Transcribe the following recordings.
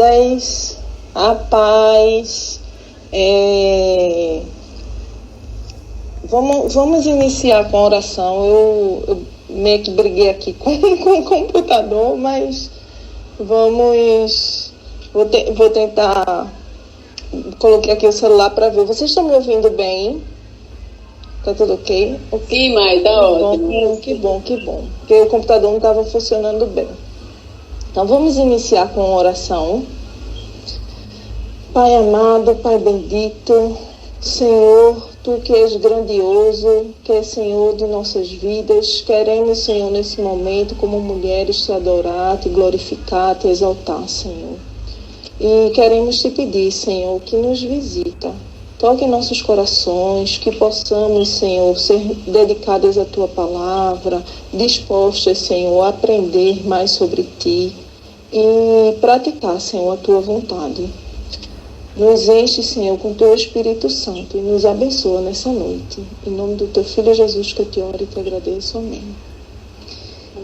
amadas, a paz. Vamos iniciar com a oração. Eu meio que briguei aqui com o computador, mas vou tentar. Coloquei aqui o celular para ver. Vocês estão me ouvindo bem? Tá tudo ok? Sim, mãe, tá ótimo. Que bom. Porque o computador não estava funcionando bem. Então vamos iniciar com a oração. Pai amado, Pai bendito, Senhor, Tu que és grandioso, que és Senhor de nossas vidas, queremos, Senhor, nesse momento, como mulheres, Te adorar, Te glorificar, Te exaltar, Senhor. E queremos Te pedir, Senhor, que nos visita. Toque em nossos corações, que possamos, Senhor, ser dedicadas à Tua palavra, dispostas, Senhor, a aprender mais sobre Ti e praticar, Senhor, a Tua vontade. Nos enche, Senhor, com Teu Espírito Santo e nos abençoa nessa noite. Em nome do Teu Filho Jesus que eu Te oro e Te agradeço. Amém.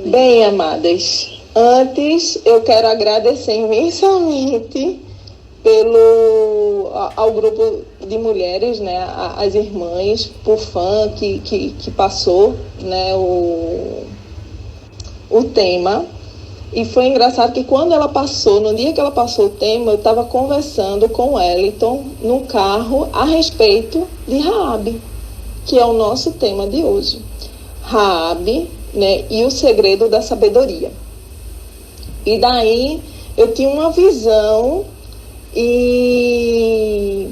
Bem, amadas, antes eu quero agradecer imensamente ao grupo de mulheres, né, as irmãs, por fã que passou, né, o tema. E foi engraçado que quando ela passou, no dia que ela passou o tema, eu estava conversando com o Wellington no carro a respeito de Raabe, que é o nosso tema de hoje. Raabe, né, e o segredo da sabedoria. E daí eu tinha uma visão e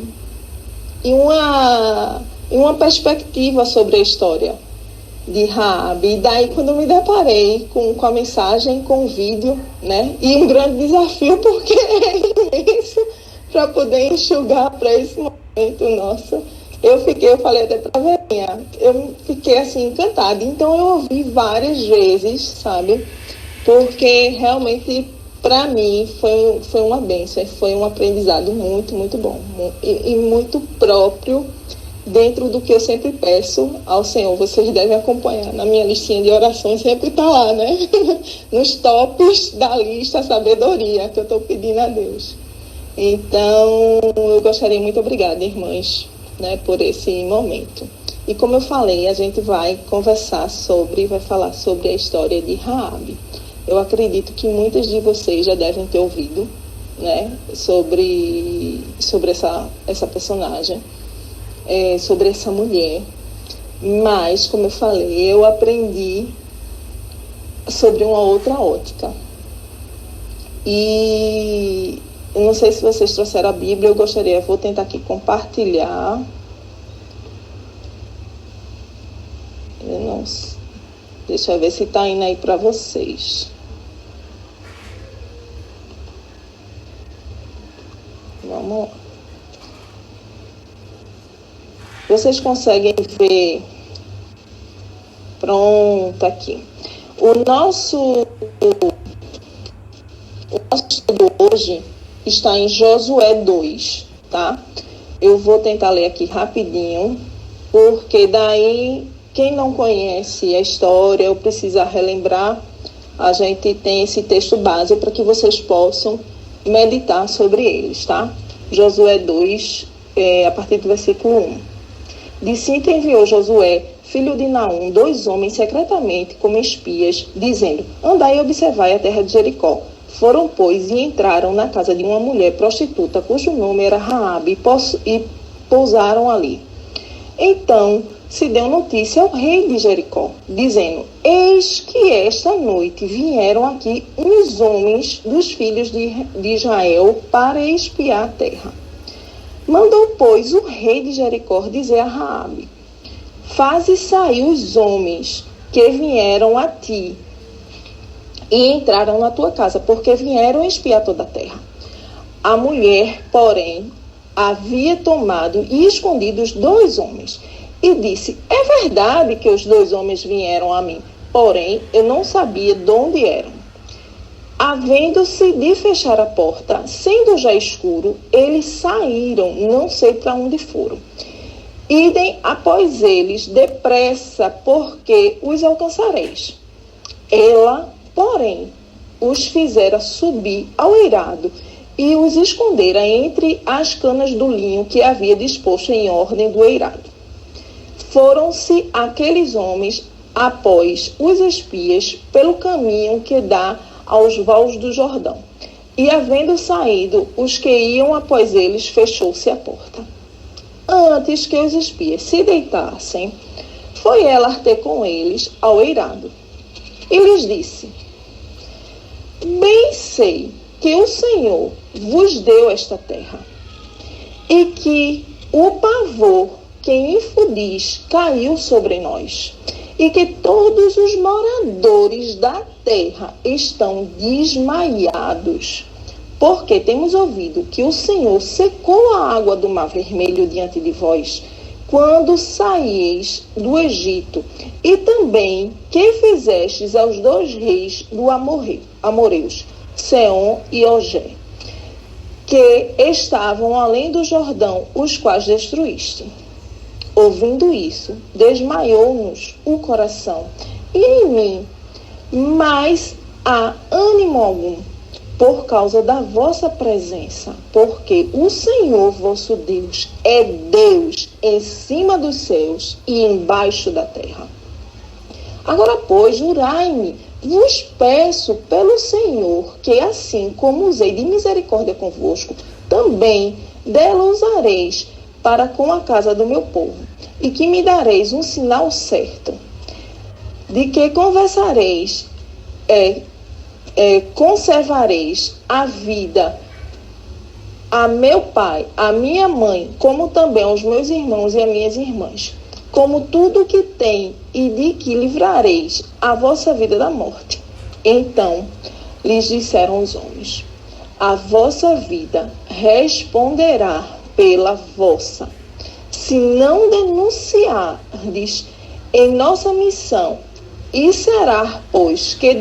uma perspectiva sobre a história de Raabe. E daí, quando eu me deparei com a mensagem, com o vídeo, né? E um grande desafio, porque é imenso, para poder enxugar para esse momento nosso. Eu falei até para a Verinha, eu fiquei assim encantada. Então eu ouvi várias vezes, sabe? Porque realmente, para mim, foi uma bênção, foi um aprendizado muito, muito bom. E muito próprio, dentro do que eu sempre peço ao Senhor. Vocês devem acompanhar na minha listinha de orações, sempre está lá, né? Nos tops da lista, a sabedoria que eu estou pedindo a Deus. Então, eu gostaria, muito obrigada, irmãs, né, por esse momento. E como eu falei, a gente vai falar sobre a história de Raabe. Eu acredito que muitas de vocês já devem ter ouvido, né, sobre essa personagem. Sobre essa mulher, mas, como eu falei, eu aprendi sobre uma outra ótica. E eu não sei se vocês trouxeram a Bíblia, vou tentar aqui compartilhar. Deixa eu ver se está indo aí para vocês. Vamos lá. Vocês conseguem ver? Pronto, aqui. O nosso estudo hoje está em Josué 2, tá? Eu vou tentar ler aqui rapidinho, porque daí, quem não conhece a história ou precisa relembrar, a gente tem esse texto base para que vocês possam meditar sobre eles, tá? Josué 2, a partir do versículo 1. De Sinta enviou Josué, filho de Naum, 2 homens secretamente como espias, dizendo: andai e observai a terra de Jericó. Foram, pois, e entraram na casa de uma mulher prostituta, cujo nome era Raabe, e pousaram ali. Então se deu notícia ao rei de Jericó, dizendo: eis que esta noite vieram aqui uns homens dos filhos de Israel para espiar a terra. Mandou, pois, o rei de Jericó dizer a Raabe: faze sair os homens que vieram a ti e entraram na tua casa, porque vieram espiar toda a terra. A mulher, porém, havia tomado e escondido os 2 homens e disse: é verdade que os 2 homens vieram a mim, porém eu não sabia de onde eram. Havendo-se de fechar a porta, sendo já escuro, eles saíram, não sei para onde foram. Idem após eles depressa, porque os alcançareis. Ela, porém, os fizera subir ao eirado e os escondera entre as canas do linho que havia disposto em ordem do eirado. Foram-se aqueles homens após os espias pelo caminho que dá aos vales do Jordão. E havendo saído os que iam após eles, fechou-se a porta. Antes que os espias se deitassem, foi ela ter com eles ao eirado. E lhes disse: bem sei que o Senhor vos deu esta terra, e que o pavor que infundis caiu sobre nós, e que todos os moradores da terra estão desmaiados, porque temos ouvido que o Senhor secou a água do Mar Vermelho diante de vós, quando saíeis do Egito, e também que fizestes aos 2 reis do Amoreus, Seom e Ogé, que estavam além do Jordão, os quais destruíste. Ouvindo isso, desmaiou-nos o coração e em mim, mas há ânimo algum, por causa da vossa presença, porque o Senhor vosso Deus é Deus em cima dos céus e embaixo da terra. Agora, pois, jurai-me, vos peço pelo Senhor, que assim como usei de misericórdia convosco, também dela usareis para com a casa do meu povo, e que me dareis um sinal certo, de que conservareis a vida a meu pai, a minha mãe, como também aos meus irmãos e a minhas irmãs, como tudo que tem, e de que livrareis a vossa vida da morte. Então lhes disseram os homens: a vossa vida responderá pela vossa, se não denunciardes em nossa missão, e será, pois, que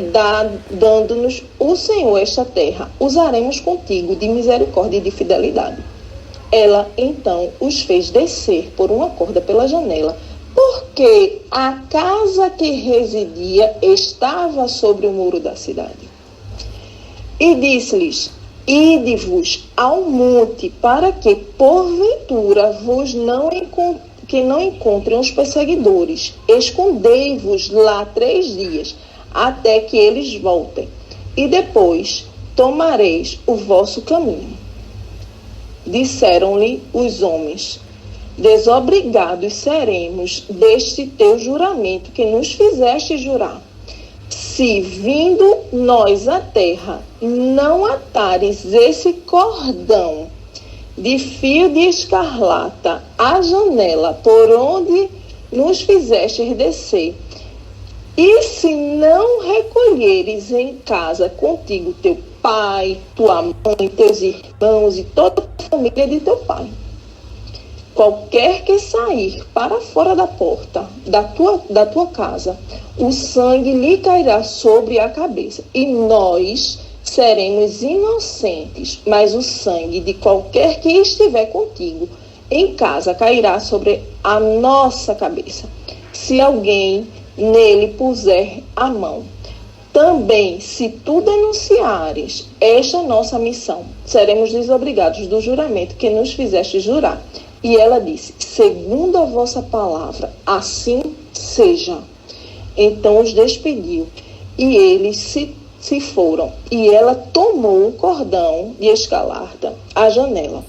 dando-nos o Senhor esta terra, usaremos contigo de misericórdia e de fidelidade. Ela, então, os fez descer por uma corda pela janela, porque a casa que residia estava sobre o muro da cidade. E disse-lhes: ide-vos ao monte, para que, porventura, não encontrem os perseguidores. Escondei-vos lá 3 dias, até que eles voltem, e depois tomareis o vosso caminho. Disseram-lhe os homens: desobrigados seremos deste teu juramento que nos fizeste jurar. Se, vindo nós à terra, não atares esse cordão de fio de escarlata à janela por onde nos fizestes descer, e se não recolheres em casa contigo teu pai, tua mãe, teus irmãos e toda a família de teu pai, qualquer que sair para fora da porta da tua casa, o sangue lhe cairá sobre a cabeça, e nós seremos inocentes, mas o sangue de qualquer que estiver contigo em casa cairá sobre a nossa cabeça, se alguém nele puser a mão. Também, se tu denunciares esta nossa missão, seremos desobrigados do juramento que nos fizeste jurar. E ela disse: segundo a vossa palavra, assim seja. Então os despediu, e eles se foram. E ela tomou o cordão de escarlata, a janela.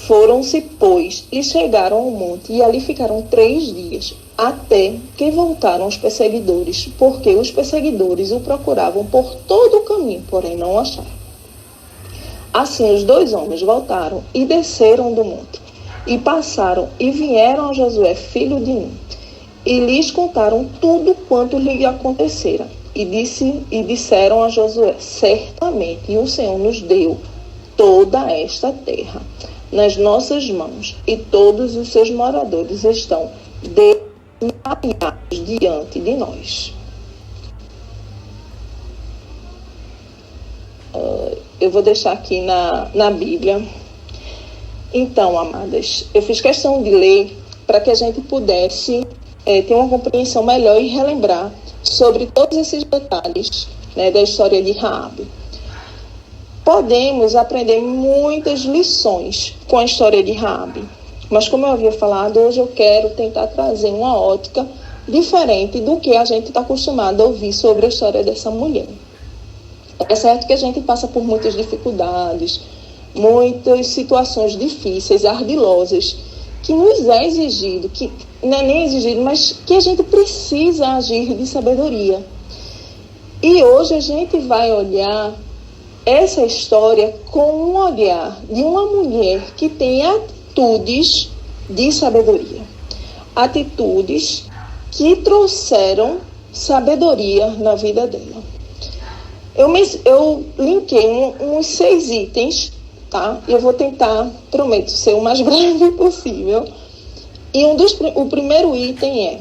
Foram-se, pois, e chegaram ao monte, e ali ficaram 3 dias, até que voltaram os perseguidores, porque os perseguidores o procuravam por todo o caminho, porém não o acharam. Assim os 2 homens voltaram e desceram do monte, e passaram e vieram a Josué, filho de Nun, e lhes contaram tudo quanto lhe acontecera. E disseram a Josué: certamente o Senhor nos deu toda esta terra nas nossas mãos, e todos os seus moradores estão desmaiados diante de nós. Eu vou deixar aqui na Bíblia. Então, amadas, eu fiz questão de ler para que a gente pudesse ter uma compreensão melhor e relembrar sobre todos esses detalhes, né, da história de Raabe. podemos aprender muitas lições com a história de Raabe. Mas como eu havia falado, hoje eu quero tentar trazer uma ótica diferente do que a gente está acostumado a ouvir sobre a história dessa mulher. É certo que a gente passa por muitas dificuldades, muitas situações difíceis, ardilosas, que nos é exigido, que não é nem exigido, mas que a gente precisa agir de sabedoria. E hoje a gente vai olhar essa história com um olhar de uma mulher que tem atitudes de sabedoria. Atitudes que trouxeram sabedoria na vida dela. Eu linkei uns 6 itens, tá? Eu vou tentar, prometo, ser o mais breve possível. E o primeiro item é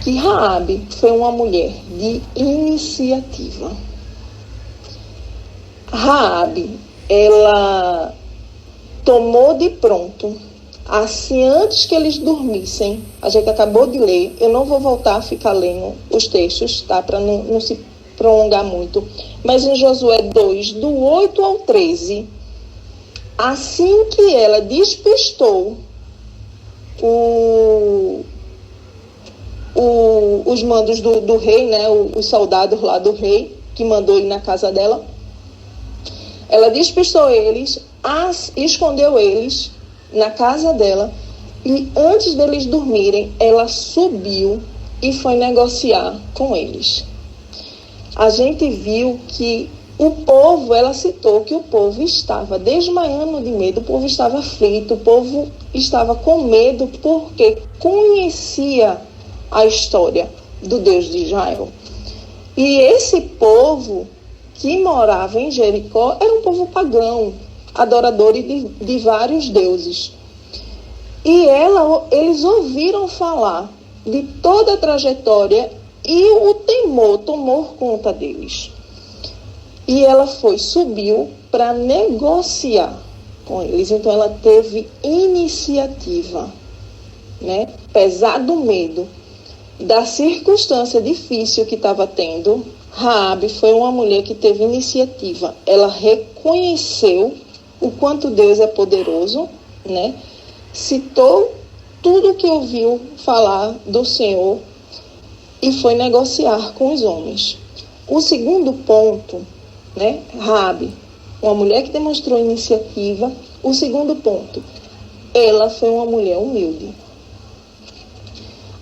que Raabe foi uma mulher de iniciativa. Raabe, ela tomou de pronto, assim, antes que eles dormissem, a gente acabou de ler, eu não vou voltar a ficar lendo os textos, tá? Para não se prolongar muito, mas em Josué 2, do 8 ao 13, assim que ela despistou os mandos do rei, né, os soldados lá do rei, que mandou ir na casa dela, ela despistou eles, escondeu eles na casa dela, e antes deles dormirem, ela subiu e foi negociar com eles. A gente viu que o povo, ela citou que o povo estava desmaiando de medo, o povo estava aflito, o povo estava com medo porque conhecia a história do Deus de Israel. E esse povo que morava em Jericó era um povo pagão, adorador de vários deuses. E eles ouviram falar de toda a trajetória e o temor tomou conta deles. E ela subiu para negociar com eles. Então ela teve iniciativa, né? Apesar do medo, da circunstância difícil que estava tendo, Raabe foi uma mulher que teve iniciativa. Ela reconheceu o quanto Deus é poderoso, né? Citou tudo que ouviu falar do Senhor e foi negociar com os homens. O segundo ponto, né? Raabe, uma mulher que demonstrou iniciativa. O segundo ponto, ela foi uma mulher humilde.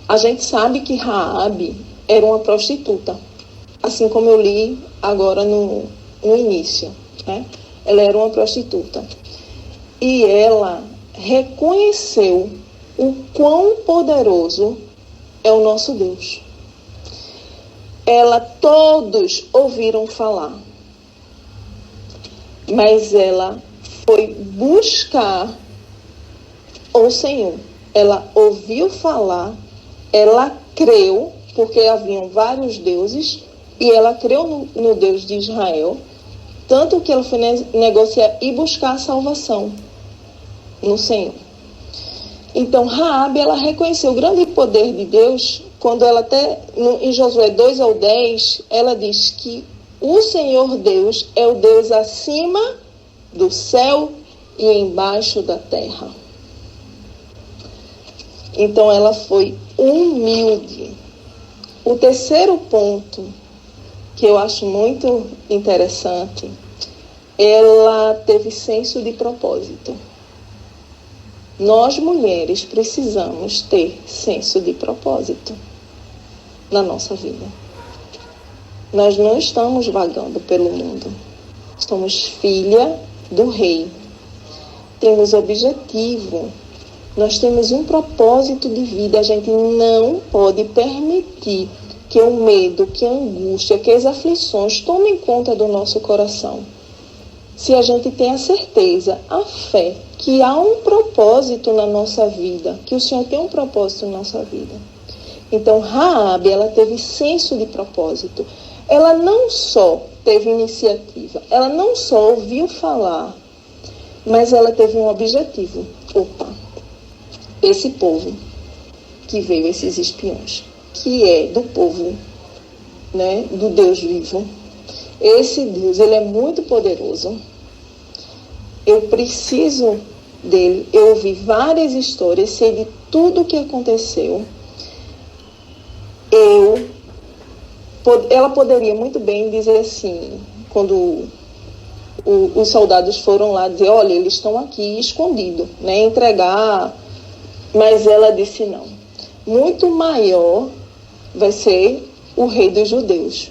A gente sabe que Raabe era uma prostituta, assim como eu li agora no início, né? Ela era uma prostituta. E ela reconheceu o quão poderoso é o nosso Deus. Todos ouviram falar, mas ela foi buscar o Senhor. Ela ouviu falar, ela creu, porque haviam vários deuses, e ela creu no Deus de Israel, tanto que ela foi negociar e buscar a salvação no Senhor. Então, Raabe, ela reconheceu o grande poder de Deus, quando ela até, em Josué 2 ao 10, ela diz que o Senhor Deus é o Deus acima do céu e embaixo da terra. Então, ela foi humilde. O terceiro ponto, que eu acho muito interessante, ela teve senso de propósito. Nós, mulheres, precisamos ter senso de propósito na nossa vida. Nós não estamos vagando pelo mundo. Somos filha do rei. Temos objetivo. Nós temos um propósito de vida. A gente não pode permitir que o medo, que a angústia, que as aflições tomem conta do nosso coração. Se a gente tem a certeza, a fé, que há um propósito na nossa vida, que o Senhor tem um propósito na nossa vida. Então, Raabe, ela teve senso de propósito. Ela não só teve iniciativa, ela não só ouviu falar, mas ela teve um objetivo. Opa, esse povo que veio, esses espiões, que é do povo, né, do Deus vivo, esse Deus, ele é muito poderoso, eu preciso dele, eu ouvi várias histórias, sei de tudo o que aconteceu. Ela poderia muito bem dizer assim, quando os soldados foram lá dizer, olha, eles estão aqui escondidos, né, entregar, mas ela disse não. Muito maior vai ser o rei dos judeus.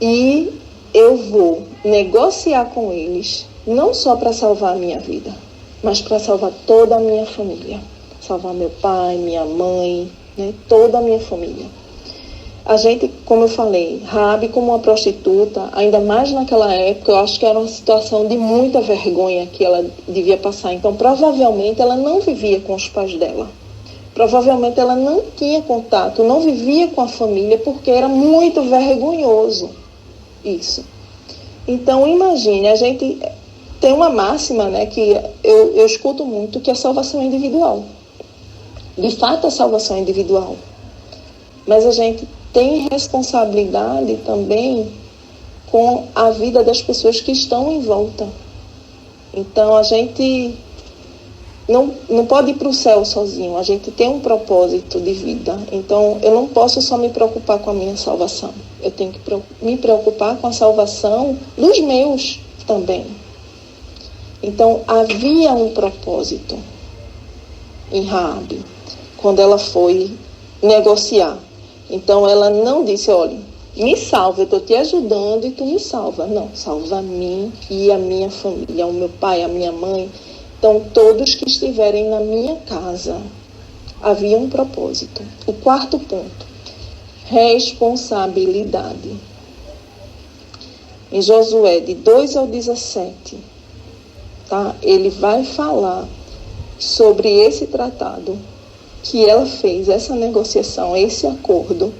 E eu vou negociar com eles, não só para salvar a minha vida, mas para salvar toda a minha família. Salvar meu pai, minha mãe, né, toda a minha família. A gente, como eu falei, Raabe como uma prostituta, ainda mais naquela época, eu acho que era uma situação de muita vergonha que ela devia passar. Então, provavelmente, ela não vivia com os pais dela. Provavelmente, ela não tinha contato, não vivia com a família, porque era muito vergonhoso isso. Então, imagine, a gente tem uma máxima, né, que eu escuto muito, que a salvação é individual. De fato, a salvação é individual. Mas a gente tem responsabilidade também com a vida das pessoas que estão em volta. Então, a gente não pode ir para o céu sozinho. A gente tem um propósito de vida. Então, eu não posso só me preocupar com a minha salvação. Eu tenho que me preocupar com a salvação dos meus também. Então, havia um propósito em Raabe, quando ela foi negociar. Então, ela não disse, olha, me salva, eu estou te ajudando e tu me salva. Não, salva a mim e a minha família, o meu pai, a minha mãe. Então, todos que estiverem na minha casa, havia um propósito. O quarto ponto, responsabilidade. Em Josué, de 2 ao 17, tá? Ele vai falar sobre esse tratado, que ela fez essa negociação, esse acordo,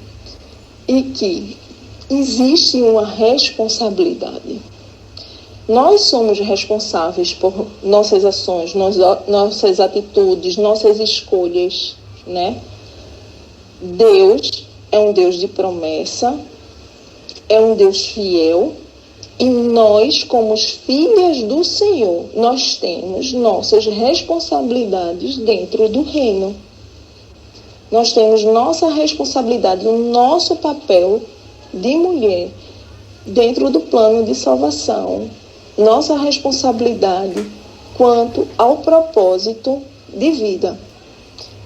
e que existe uma responsabilidade. Nós somos responsáveis por nossas ações, nossas atitudes, nossas escolhas, né? Deus é um Deus de promessa, é um Deus fiel, e nós, como filhas do Senhor, nós temos nossas responsabilidades dentro do reino. Nós temos nossa responsabilidade, o nosso papel de mulher dentro do plano de salvação. Nossa responsabilidade quanto ao propósito de vida.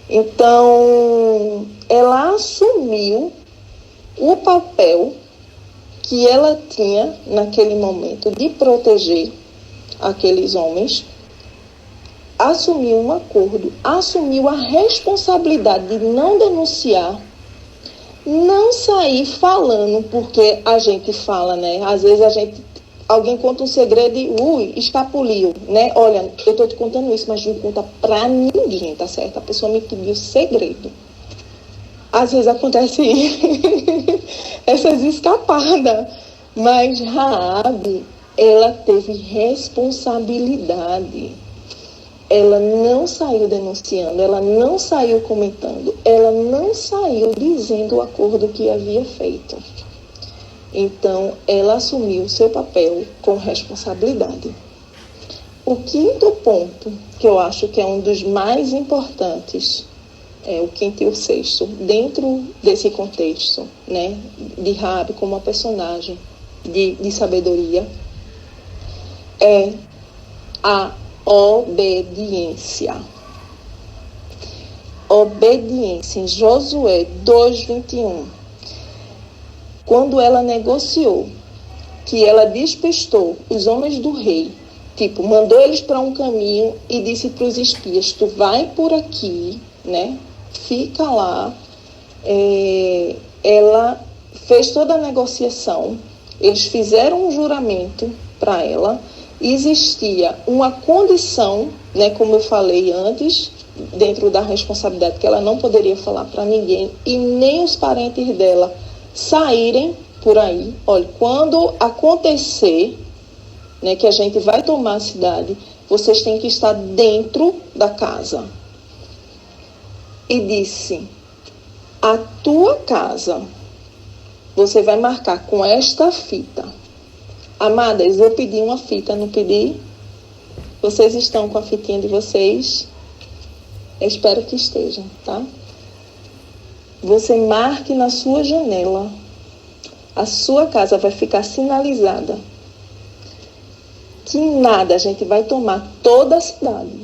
Então, ela assumiu o papel que ela tinha naquele momento de proteger aqueles homens, assumiu um acordo, assumiu a responsabilidade de não denunciar, não sair falando, porque a gente fala, né? Às vezes alguém conta um segredo e escapuliu, né? Olha, eu estou te contando isso, mas não conta pra ninguém, tá certo? A pessoa me pediu segredo. Às vezes acontece essas escapadas, mas Raabe, ela teve responsabilidade. Ela não saiu denunciando, ela não saiu comentando, ela não saiu dizendo o acordo que havia feito. Então, ela assumiu o seu papel com responsabilidade. O quinto ponto, que eu acho que é um dos mais importantes, é o quinto e o sexto, dentro desse contexto, né, de Raabe como uma personagem de sabedoria, é a obediência. Obediência. Em Josué 2:21, quando ela negociou, que ela despistou os homens do rei, mandou eles para um caminho e disse para os espias, tu vai por aqui, né, fica lá. Ela fez toda a negociação, eles fizeram um juramento para ela. Existia uma condição, né, como eu falei antes, dentro da responsabilidade, que ela não poderia falar para ninguém e nem os parentes dela saírem por aí. Olha, quando acontecer, né, que a gente vai tomar a cidade, vocês têm que estar dentro da casa. E disse, a tua casa você vai marcar com esta fita. Amadas, eu pedi uma fita, não pedi? Vocês estão com a fitinha de vocês? Eu espero que estejam, tá? Você marque na sua janela. A sua casa vai ficar sinalizada. Que nada, a gente vai tomar toda a cidade.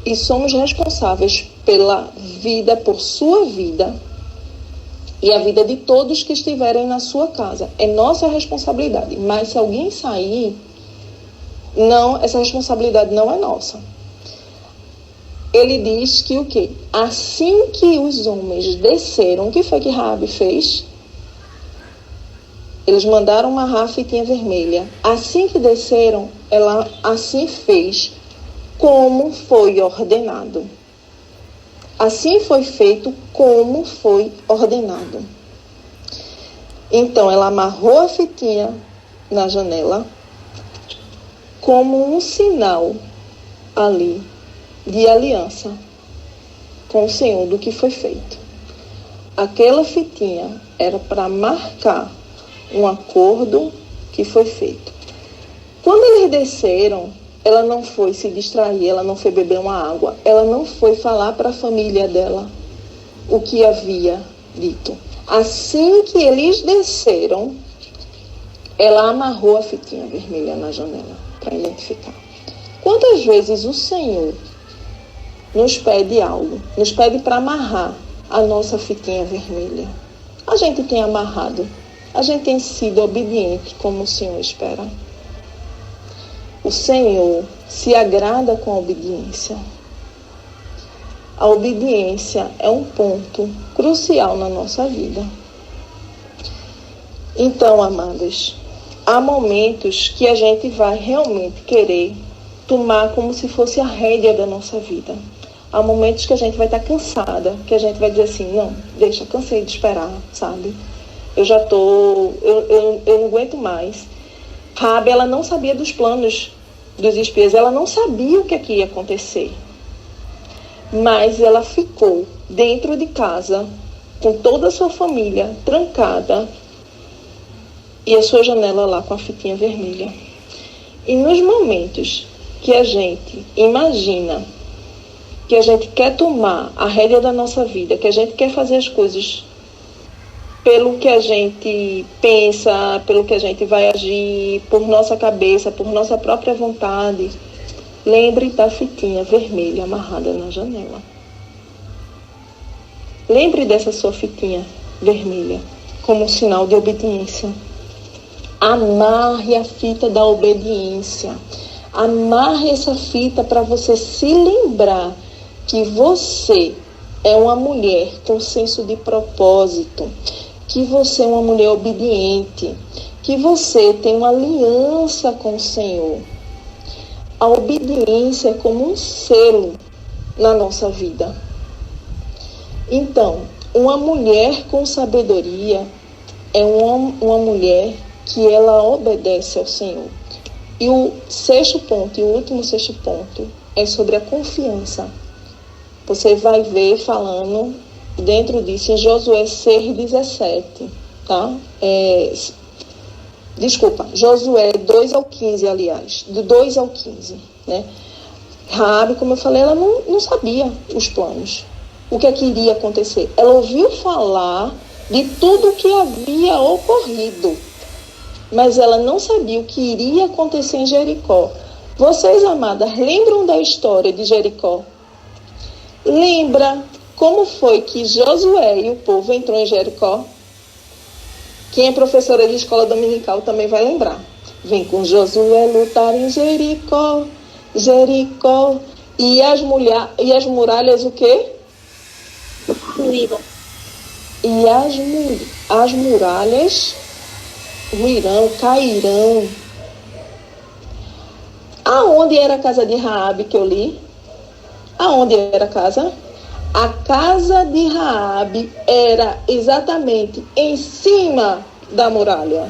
E somos responsáveis pela vida, por sua vida e a vida de todos que estiverem na sua casa. É nossa responsabilidade. Mas se alguém sair, não, essa responsabilidade não é nossa. Ele diz que o quê? Assim que os homens desceram, o que foi que Raabe fez? Eles mandaram amarrar a fitinha vermelha. Assim que desceram, ela assim fez como foi ordenado. Assim foi feito como foi ordenado. Então, ela amarrou a fitinha na janela como um sinal ali de aliança com o Senhor do que foi feito. Aquela fitinha era para marcar um acordo que foi feito. Quando eles desceram, ela não foi se distrair, ela não foi beber uma água, ela não foi falar para a família dela o que havia dito. Assim que eles desceram, ela amarrou a fitinha vermelha na janela para identificar. Quantas vezes o Senhor nos pede algo, nos pede para amarrar a nossa fitinha vermelha? A gente tem amarrado, a gente tem sido obediente como o Senhor espera. O Senhor se agrada com a obediência. A obediência é um ponto crucial na nossa vida. Então, amadas, há momentos que a gente vai realmente querer tomar como se fosse a rédea da nossa vida. Há momentos que a gente vai estar cansada, que a gente vai dizer assim, não, deixa, cansei de esperar, sabe? Eu não aguento mais. Raabe, ela não sabia dos planos dos espias, ela não sabia o que ia acontecer. Mas ela ficou dentro de casa, com toda a sua família trancada, e a sua janela lá com a fitinha vermelha. E nos momentos que a gente imagina que a gente quer tomar a rédea da nossa vida, que a gente quer fazer as coisas pelo que a gente pensa, pelo que a gente vai agir, por nossa cabeça, por nossa própria vontade, lembre da fitinha vermelha amarrada na janela. Lembre dessa sua fitinha vermelha como um sinal de obediência. Amarre a fita da obediência. Amarre essa fita para você se lembrar que você é uma mulher com senso de propósito, que você é uma mulher obediente, que você tem uma aliança com o Senhor. A obediência é como um selo na nossa vida. Então, uma mulher com sabedoria é uma mulher que ela obedece ao Senhor. E o sexto ponto, e o último sexto ponto, é sobre a confiança. Você vai ver falando dentro disso em Josué 6:17, tá? Josué 2 ao 15, aliás, do 2 ao 15, né? Raabe, como eu falei, ela não sabia os planos, o que iria acontecer. Ela ouviu falar de tudo o que havia ocorrido, mas ela não sabia o que iria acontecer em Jericó. Vocês, amadas, lembram da história de Jericó? Lembra como foi que Josué e o povo entrou em Jericó? Quem é professora de escola dominical também vai lembrar. Vem com Josué lutar em Jericó, Jericó. E as muralhas o quê? Ruíram. E as muralhas ruirão, cairão. Aonde era a casa de Raabe que eu li? Aonde era a casa? A casa de Raabe era exatamente em cima da muralha.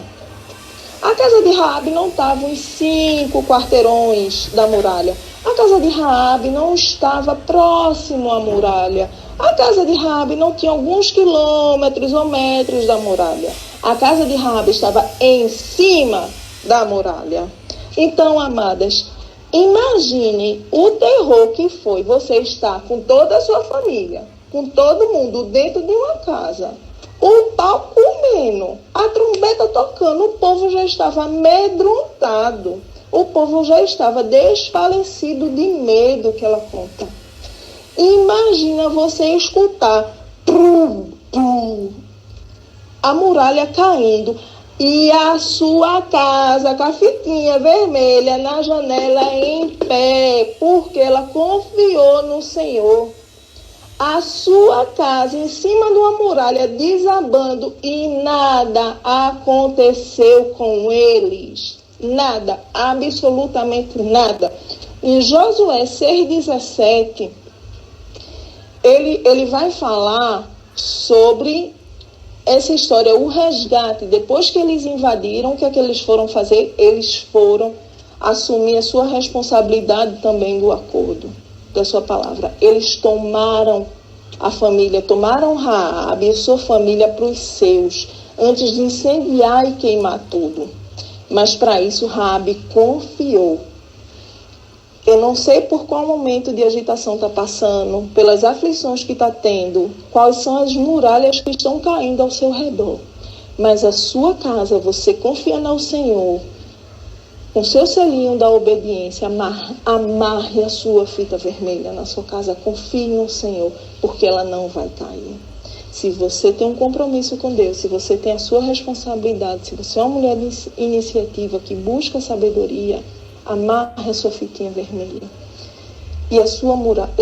A casa de Raabe não estava em 5 quarteirões da muralha. A casa de Raabe não estava próximo à muralha. A casa de Raabe não tinha alguns quilômetros ou metros da muralha. A casa de Raabe estava em cima da muralha. Então, amadas, Imagine o terror que foi você estar com toda a sua família, com todo mundo dentro de uma casa, o pau comendo, a trombeta tocando, o povo já estava amedrontado, o povo já estava desfalecido de medo, que ela conta. Imagina você escutar a muralha caindo e a sua casa com a fitinha vermelha na janela em pé, porque ela confiou no Senhor. A sua casa em cima de uma muralha desabando e nada aconteceu com eles. Nada, absolutamente nada. Em Josué 6,17, ele vai falar sobre essa história, o resgate. Depois que eles invadiram, o que é que eles foram fazer? Eles foram assumir a sua responsabilidade também do acordo, da sua palavra. Eles tomaram a família, tomaram Raabe e sua família para os seus, antes de incendiar e queimar tudo. Mas para isso Raabe confiou. Eu não sei por qual momento de agitação está passando, pelas aflições que está tendo, quais são as muralhas que estão caindo ao seu redor. Mas a sua casa, você confia no Senhor, com seu selinho da obediência, amarre a sua fita vermelha na sua casa, confie no Senhor, porque ela não vai cair. Se você tem um compromisso com Deus, se você tem a sua responsabilidade, se você é uma mulher de iniciativa que busca sabedoria, amarre a sua fitinha vermelha. E a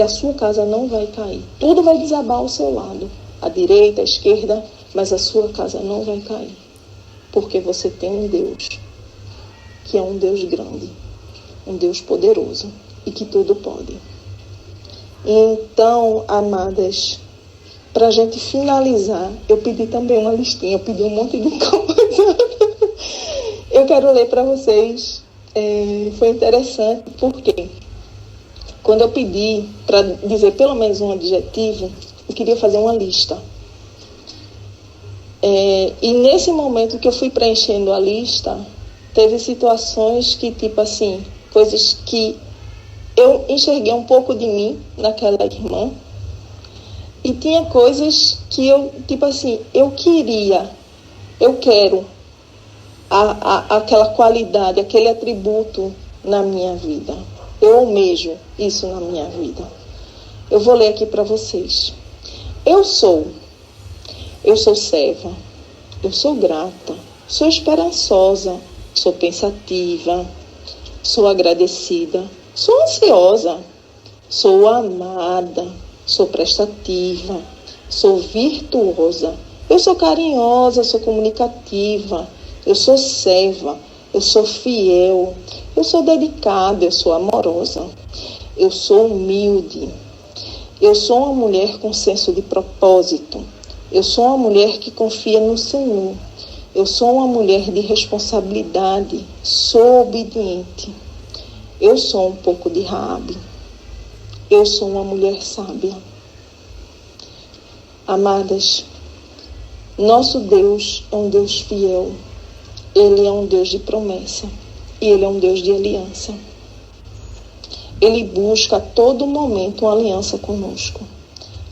sua casa não vai cair. Tudo vai desabar ao seu lado. À direita, à esquerda, mas a sua casa não vai cair. Porque você tem um Deus que é um Deus grande, um Deus poderoso e que tudo pode. Então, amadas, para a gente finalizar, eu pedi também uma listinha, eu pedi um monte de coisa. Eu quero ler para vocês. Foi interessante porque quando eu pedi para dizer pelo menos um adjetivo, eu queria fazer uma lista. E nesse momento que eu fui preenchendo a lista, teve situações que, tipo assim, coisas que eu enxerguei um pouco de mim naquela irmã. E tinha coisas que eu, tipo assim, eu quero aquela qualidade, aquele atributo na minha vida. Eu almejo isso na minha vida. Eu vou ler aqui para vocês. Eu sou serva, eu sou grata, sou esperançosa, sou pensativa, sou agradecida, sou ansiosa, sou amada, sou prestativa, sou virtuosa, eu sou carinhosa, sou comunicativa, eu sou serva, eu sou fiel, eu sou dedicada, eu sou amorosa, eu sou humilde, eu sou uma mulher com senso de propósito, eu sou uma mulher que confia no Senhor, eu sou uma mulher de responsabilidade, sou obediente, eu sou um pouco de Raabe, eu sou uma mulher sábia. Amadas, nosso Deus é um Deus fiel. Ele é um Deus de promessa e Ele é um Deus de aliança. Ele busca a todo momento uma aliança conosco.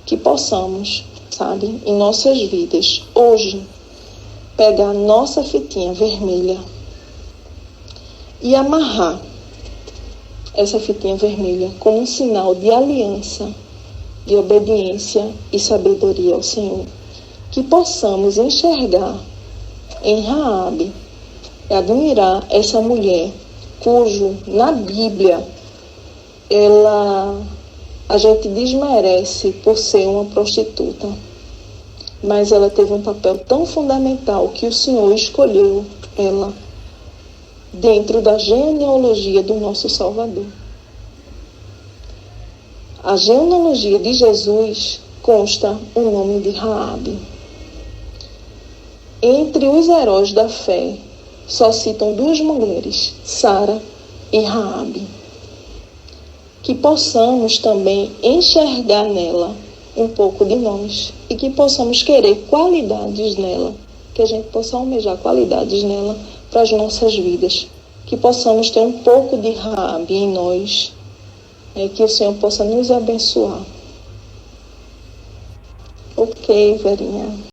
Que possamos, sabe, em nossas vidas, hoje, pegar a nossa fitinha vermelha e amarrar essa fitinha vermelha como um sinal de aliança, de obediência e sabedoria ao Senhor. Que possamos enxergar em Raabe e admirar essa mulher cujo, na Bíblia, a gente desmerece por ser uma prostituta. Mas ela teve um papel tão fundamental que o Senhor escolheu ela dentro da genealogia do nosso Salvador. A genealogia de Jesus consta o nome de Raabe. Entre os heróis da fé, só citam duas mulheres, Sara e Raabe. Que possamos também enxergar nela um pouco de nós e que possamos querer qualidades nela, que a gente possa almejar qualidades nela para as nossas vidas. Que que possamos ter um pouco de Rabi em nós, que o Senhor possa nos abençoar. Ok, Verinha.